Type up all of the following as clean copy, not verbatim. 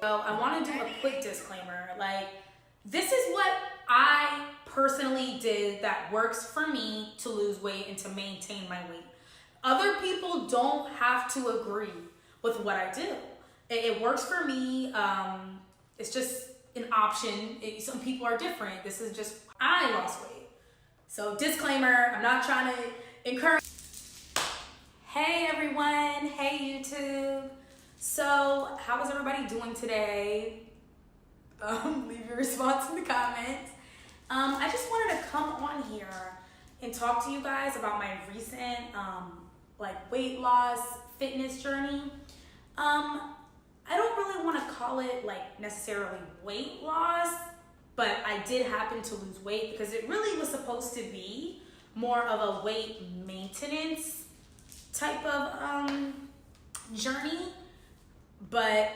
So I want to do a quick disclaimer. Like, this is what I personally did that works for me to lose weight and to maintain my weight. Other people don't have to agree with what I do. It works for me. It's just an option. Some people are different. This is just, I lost weight. So disclaimer, I'm not trying to encourage. Hey everyone, hey YouTube. So how is everybody doing today? Leave your response in the comments. I just wanted to come on here and talk to you guys about my recent like weight loss fitness journey. I don't really want to call it like necessarily weight loss, but I did happen to lose weight because it really was supposed to be more of a weight maintenance type of journey, but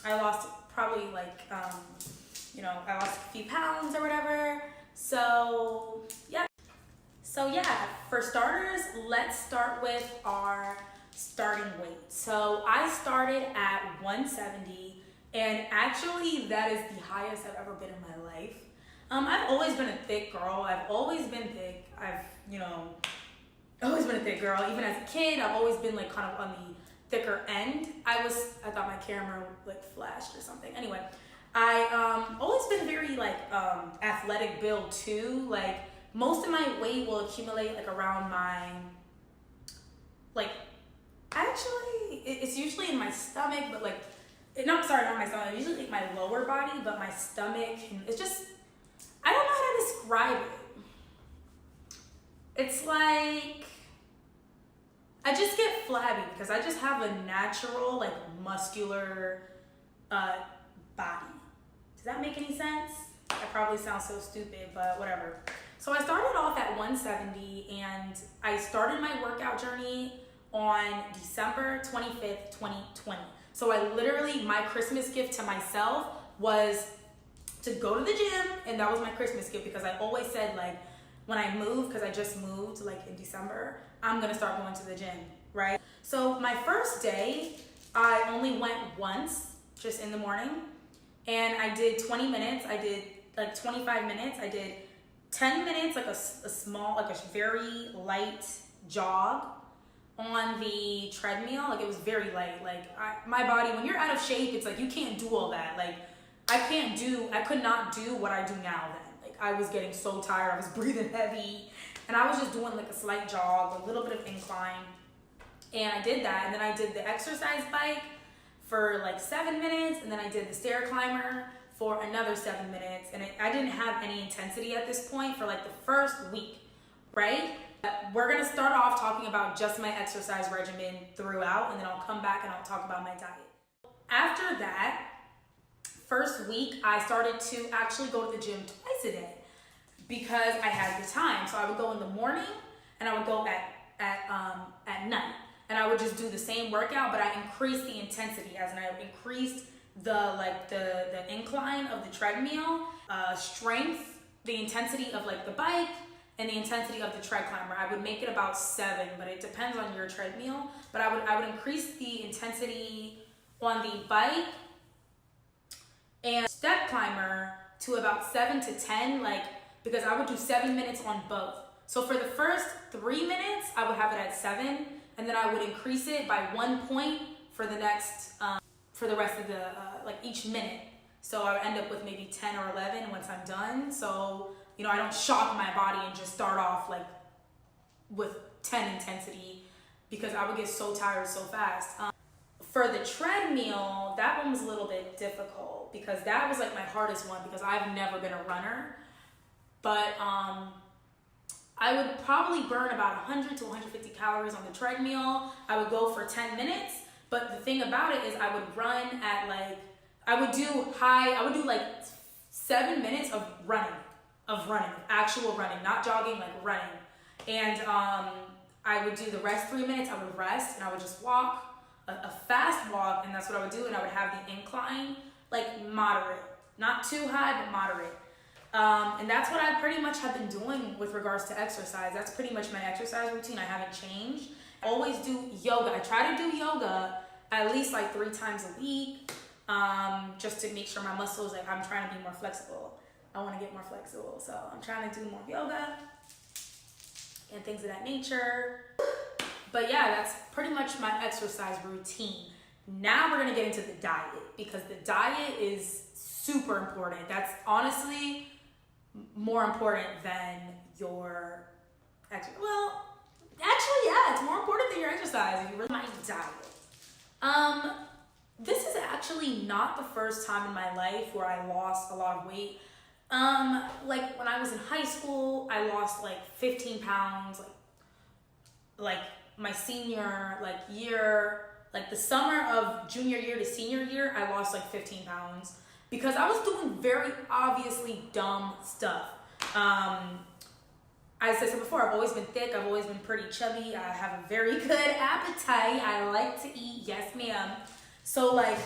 I lost probably like I lost a few pounds or whatever. So yeah, for starters, let's start with our starting weight. So I started at 170, and actually that is the highest I've ever been in my life. I've always been a thick girl. I've always been thick. I've always been a thick girl. Even as a kid, I've always been like kind of on the thicker end. I thought my camera like flashed or something. Anyway, I always been very like athletic build too. Like most of my weight will accumulate like around my actually it's usually in my stomach, but like not my stomach. It's usually like my lower body, but my stomach, and it's just, I don't know how to describe it. It's like I just get flabby because I just have a natural like muscular body. Does that make any sense? I probably sound so stupid, but whatever. So I started off at 170, and I started my workout journey on December 25th, 2020. So I literally, my Christmas gift to myself was to go to the gym, and that was my Christmas gift because I always said like, when I moved, because I just moved like in December, I'm gonna start going to the gym, right? So my first day, I only went once, just in the morning, and I did 20 minutes, I did like 25 minutes, I did 10 minutes, like a small, like a very light jog on the treadmill. Like it was very light. Like my body, when you're out of shape, it's like you can't do all that. Like I could not do what I do now then. Like I was getting so tired, I was breathing heavy, and I was just doing like a slight jog, a little bit of incline. And I did that, and then I did the exercise bike for like 7 minutes, and then I did the stair climber for another 7 minutes. And I didn't have any intensity at this point for like the first week, right? We're gonna start off talking about just my exercise regimen throughout, and then I'll come back and I'll talk about my diet. After that first week, I started to actually go to the gym twice a day because I had the time. So I would go in the morning and I would go at night, and I would just do the same workout, but I increased the intensity as in I increased the incline of the treadmill, strength, the intensity of like the bike, and the intensity of the tread climber. I would make it about 7, but it depends on your treadmill. But I would increase the intensity on the bike and step climber to about 7 to 10, like, because I would do 7 minutes on both. So for the first 3 minutes, I would have it at 7, and then I would increase it by 1 point for the next, for the rest of the, like each minute. So I would end up with maybe 10 or 11 once I'm done. So, I don't shock my body and just start off like with 10 intensity because I would get so tired so fast. For the treadmill, that one was a little bit difficult because that was like my hardest one because I've never been a runner. But I would probably burn about 100 to 150 calories on the treadmill. I would go for 10 minutes. But the thing about it is I would run at like, I would do like 7 minutes of actual running, not jogging, like running. And I would do the rest 3 minutes, I would rest, and I would just walk, a fast walk, and that's what I would do, and I would have the incline, like moderate. Not too high, but moderate. And that's what I pretty much have been doing with regards to exercise. That's pretty much my exercise routine. I haven't changed. I always do yoga. I try to do yoga at least like 3 times a week. just to make sure my muscles, like I'm trying to be more flexible. I want to get more flexible. So I'm trying to do more yoga and things of that nature. But yeah, that's pretty much my exercise routine. Now we're gonna get into the diet, because the diet is super important. That's honestly more important than your exercise. Well, actually, yeah, it's more important than your exercise. If you really my diet. This is actually not the first time in my life where I lost a lot of weight. Like when I was in high school, I lost like 15 pounds. Like my senior year, like the summer of junior year to senior year, I lost like 15 pounds because I was doing very obviously dumb stuff. As I said before, I've always been thick. I've always been pretty chubby. I have a very good appetite. I like to eat. Yes, ma'am. So like,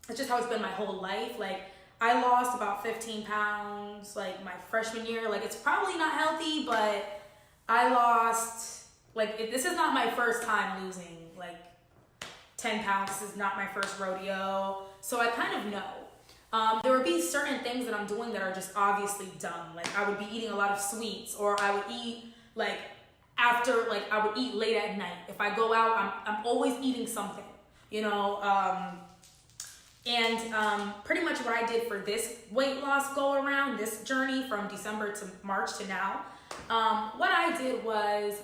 it's just how it's been my whole life. Like I lost about 15 pounds like my freshman year. Like it's probably not healthy, but I lost, like this is not my first time losing like 10 pounds. This is not my first rodeo. So I kind of know. There would be certain things that I'm doing that are just obviously dumb. Like I would be eating a lot of sweets, or I would eat like after, like I would eat late at night. If I go out, I'm always eating something, you know? Pretty much what I did for this weight loss go around, this journey from December to March to now, what I did was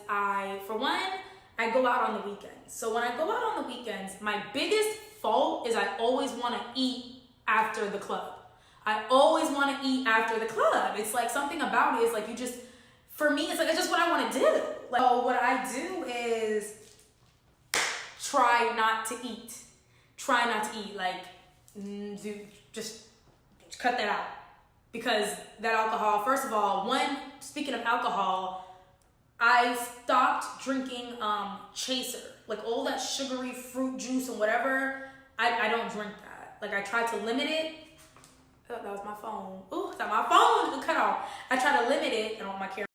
for one, I go out on the weekends. So when I go out on the weekends, my biggest fault is I always want to eat after the club. I always want to eat after the club. It's like something about it is like for me, it's like, it's just what I want to do. Like, so what I do is try not to eat. Try not to eat. Like, just cut that out. Because that alcohol, first of all, speaking of alcohol, I stopped drinking Chaser. Like all that sugary fruit juice and whatever, I don't drink that. Like I tried to limit it. Oh, that was my phone. Ooh, that my phone cut off. I tried to limit it. I don't want my camera.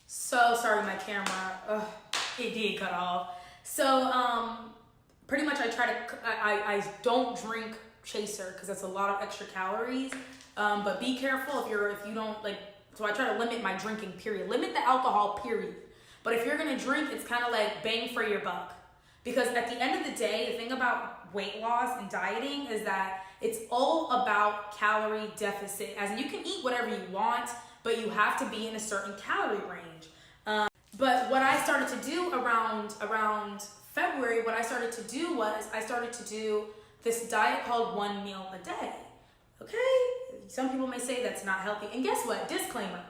So sorry, my camera. Ugh, it did cut off. So pretty much I don't drink Chaser because that's a lot of extra calories. But be careful if you don't like. So I try to limit my drinking, period. Limit the alcohol, period. But if you're gonna drink, it's kind of like bang for your buck. Because at the end of the day, the thing about weight loss and dieting is that it's all about calorie deficit. As in, you can eat whatever you want, but you have to be in a certain calorie range. But what I started to do around February, what I started to do was I started to do this diet called 1 meal a day. Okay? Some people may say that's not healthy. And guess what? Disclaimer.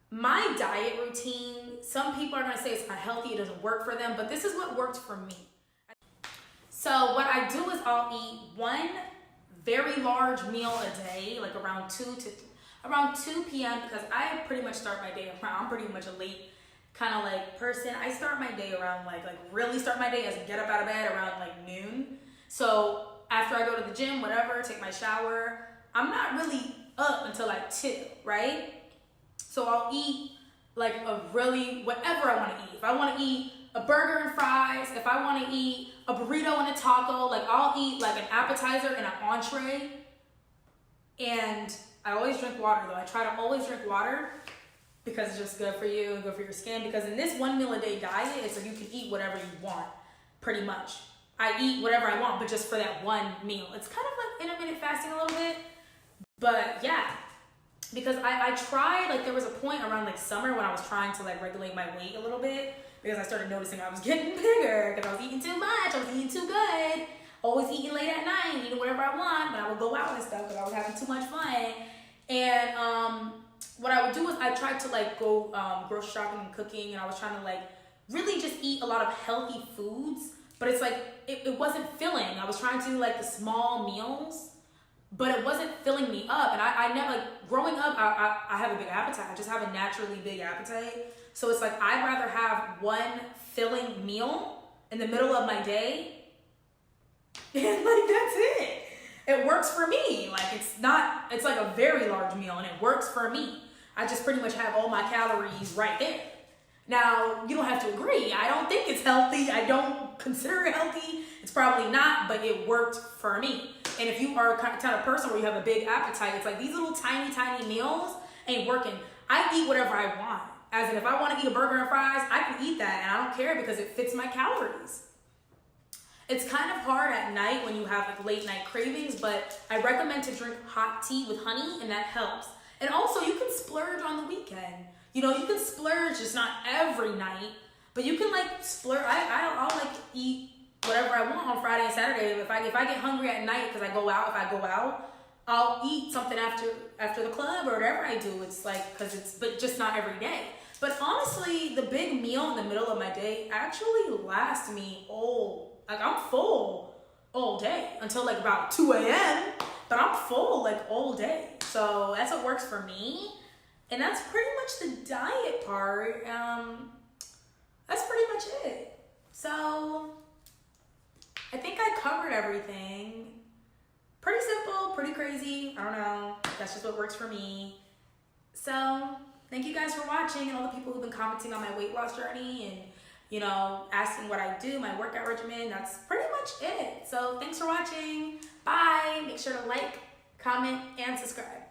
My diet routine, some people are going to say it's not healthy, it doesn't work for them, but this is what worked for me. So what I do is I'll eat one very large meal a day, like around 2 p.m. because I pretty much start my day around, I'm pretty much a late kind of like person. I start my day around like really start my day as I get up out of bed around like noon. So after I go to the gym, whatever, take my shower, I'm not really up until like 2, right? So I'll eat like whatever I want to eat. If I want to eat a burger and fries, if I want to eat a burrito and a taco, like I'll eat like an appetizer and an entree. And I always drink water though. I try to always drink water because it's just good for you and good for your skin. Because in this 1 meal a day diet, it's like you can eat whatever you want, pretty much. I eat whatever I want, but just for that one meal. It's kind of like intermittent fasting a little bit. But yeah. Because I tried, like there was a point around like summer when I was trying to like regulate my weight a little bit because I started noticing I was getting bigger because I was eating too much, I was eating too good, always eating late at night, eating whatever I want, but I would go out and stuff because I was having too much fun. And what I would do is I tried to like go grocery shopping and cooking, and I was trying to like really just eat a lot of healthy foods, but it's like it wasn't filling. I was trying to do like the small meals, but it wasn't filling me up. And I never, like growing up, I have a big appetite. I just have a naturally big appetite. So it's like, I'd rather have one filling meal in the middle of my day. And like, that's it. It works for me. Like it's like a very large meal and it works for me. I just pretty much have all my calories right there. Now, you don't have to agree. I don't think it's healthy. I don't consider it healthy. It's probably not, but it worked for me. And if you are a kind of person where you have a big appetite, it's like these little tiny, tiny meals ain't working. I eat whatever I want. As in, if I want to eat a burger and fries, I can eat that, and I don't care because it fits my calories. It's kind of hard at night when you have like late night cravings, but I recommend to drink hot tea with honey, and that helps. And also, you can splurge on the weekend. You know, you can splurge, just not every night, but you can like splurge. I'll like eat whatever I want on Friday and Saturday. If I get hungry at night because I go out, I'll eat something after the club or whatever I do. It's like, but just not every day. But honestly, the big meal in the middle of my day actually lasts me like I'm full all day until like about 2 a.m. But I'm full like all day. So that's what works for me. And that's pretty much the diet part. That's pretty much it. So I think I covered everything. Pretty simple, pretty crazy. I don't know. That's just what works for me. So thank you guys for watching, and all the people who've been commenting on my weight loss journey and, you know, asking what I do, my workout regimen. That's pretty much it. So thanks for watching. Bye. Make sure to like, comment, and subscribe.